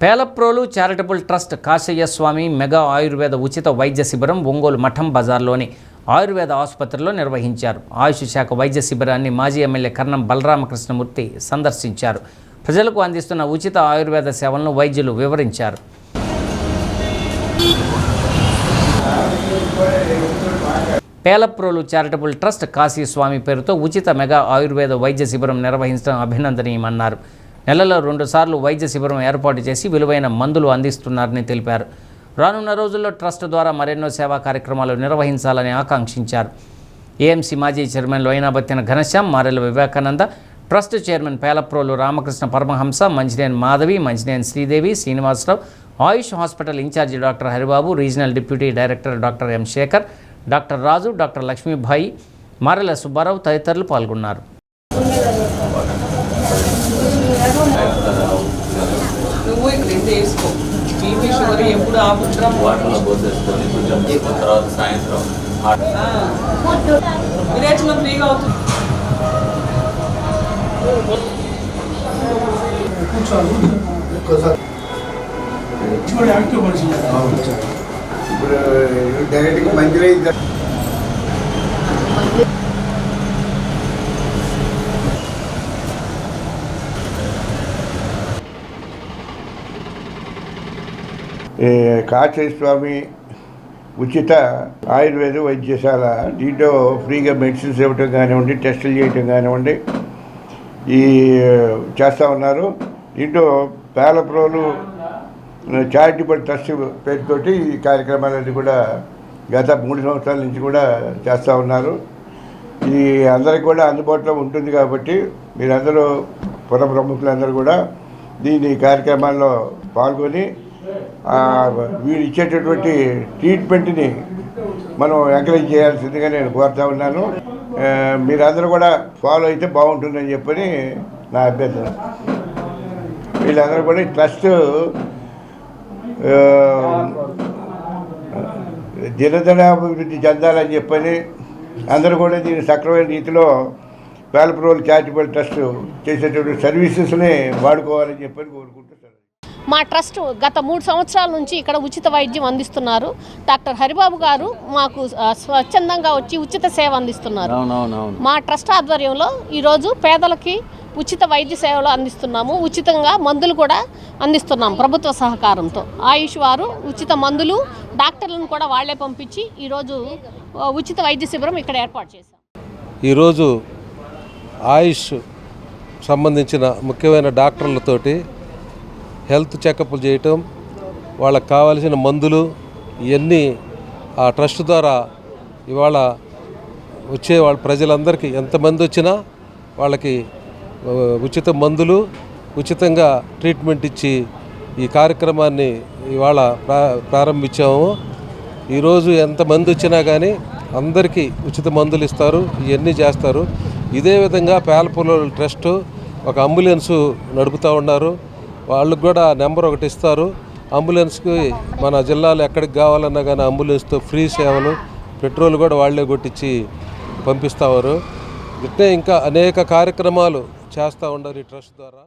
పేలప్రోలు charitable trust Kasaiah స్వామి mega Ayurveda ఉచిత వైద్య శిబిరం ఒంగోలు మఠం బజార్లోని ఆయుర్వేద ఆసుపత్రిలో నిర్వహించారు. ఆయుష్ శాఖ వైద్య శిబిరాన్ని మాజీ ఎమ్మెల్యే కర్ణం బలరామకృష్ణమూర్తి సందర్శించారు. ప్రజలకు అందిస్తున్న ఉచిత ఆయుర్వేద సేవలను వైద్యులు వివరించారు. పేలప్రోలు చారిటబుల్ ట్రస్ట్ కాశీ స్వామి పేరుతో ఉచిత మెగా ఆయుర్వేద వైద్య శిబిరం నిర్వహించడం అభినందనీయమన్నారు. నెలలో 2 సార్లు వైద్య శిబిరం ఏర్పాటు చేసి విలువైన మందులు అందిస్తున్నారని తెలిపారు. రానున్న రోజుల్లో ట్రస్ట్ ద్వారా మరెన్నో సేవా కార్యక్రమాలు నిర్వహించాలని ఆకాంక్షించారు. ఏఎంసీ మాజీ చైర్మన్ లోయనాబత్తిన ఘనశ్యామ్, మారెల వివేకానంద, ట్రస్ట్ చైర్మన్ పేలప్రోలు రామకృష్ణ పరమహంస, మంచినేని మాధవి, మంచినేని శ్రీదేవి, శ్రీనివాసరావు, ఆయుష్ హాస్పిటల్ ఇన్ఛార్జి doctor Haribabu, regional deputy director doctor M Sekhar, doctor Raju, doctor Lakshmibai, Marela Subbarao తదితరులు పాల్గొన్నారు. సాయంత్రం ఇప్పుడు డైరెక్ట్గా మంచిగా కాశయ్య స్వామి ఉచిత ఆయుర్వేద వైద్యశాల, దీంట్లో ఫ్రీగా మెడిసిన్స్ ఇవ్వటం కానివ్వండి, టెస్టులు చేయటం కానివ్వండి ఈ చేస్తూ ఉన్నారు. దీంట్లో పేలప్రోలు చారిటబుల్ ట్రస్ట్ పేరుతోటి ఈ కార్యక్రమాలన్నీ కూడా గత 3 సంవత్సరాల నుంచి కూడా చేస్తూ ఉన్నారు. ఇది అందరికీ కూడా అందుబాటులో ఉంటుంది కాబట్టి మీరందరూ పుర ప్రముఖులందరూ కూడా దీని కార్యక్రమాల్లో పాల్గొని వీళ్ళు ఇచ్చేటటువంటి ట్రీట్మెంట్ని మనం ఎంకరేజ్ చేయాల్సిందిగా నేను కోరుతా ఉన్నాను. మీరందరూ కూడా ఫాలో అయితే బాగుంటుందని చెప్పని నా అభ్యర్థన. వీళ్ళందరూ కూడా ట్రస్ట్ దినదినాభివృద్ధి చెందాలని చెప్పని అందరూ కూడా దీన్ని సక్రమైన రీతిలో పేలప్రోలు చారిటబుల్ ట్రస్ట్ చేసేటువంటి సర్వీసెస్ని వాడుకోవాలని చెప్పని కోరుకుంటున్నాను. మా ట్రస్ట్ గత 3 సంవత్సరాల నుంచి ఇక్కడ ఉచిత వైద్యం అందిస్తున్నారు. డాక్టర్ హరిబాబు గారు మాకు స్వచ్ఛందంగా వచ్చి ఉచిత సేవ అందిస్తున్నారు. మా ట్రస్ట్ ఆధ్వర్యంలో ఈరోజు పేదలకి ఉచిత వైద్య సేవలు అందిస్తున్నాము. ఉచితంగా మందులు కూడా అందిస్తున్నాము ప్రభుత్వ సహకారంతో. ఆయుష్ వారు ఉచిత మందులు, డాక్టర్లను కూడా వాళ్లే పంపించి ఈరోజు ఉచిత వైద్య శిబిరం ఇక్కడ ఏర్పాటు చేశాం. ఈరోజు ఆయుష్ సంబంధించిన ముఖ్యమైన డాక్టర్లతోటి హెల్త్ చెకప్లు చేయటం, వాళ్ళకి కావాల్సిన మందులు ఇవన్నీ ఆ ట్రస్ట్ ద్వారా ఇవాళ వచ్చే వాళ్ళ ప్రజలందరికీ ఎంతమంది వచ్చినా వాళ్ళకి ఉచిత మందులు, ఉచితంగా ట్రీట్మెంట్ ఇచ్చి ఈ కార్యక్రమాన్ని ఇవాళ ప్రారంభించాము. ఈరోజు ఎంతమంది వచ్చినా కానీ అందరికీ ఉచిత మందులు ఇస్తారు, ఇవన్నీ చేస్తారు. ఇదే విధంగా పేలప్రోలు ట్రస్ట్ ఒక అంబులెన్సు నడుపుతూ ఉన్నారు. వాళ్ళకు కూడా నెంబర్ ఒకటి ఇస్తారు. అంబులెన్స్కి మన జిల్లాలో ఎక్కడికి కావాలన్నా కానీ అంబులెన్స్తో ఫ్రీ సేవలు, పెట్రోల్ కూడా వాళ్ళే కొట్టించి పంపిస్తారు. ఇట్టే ఇంకా అనేక కార్యక్రమాలు చేస్తూ ఉన్నారు ఈ ట్రస్ట్ ద్వారా.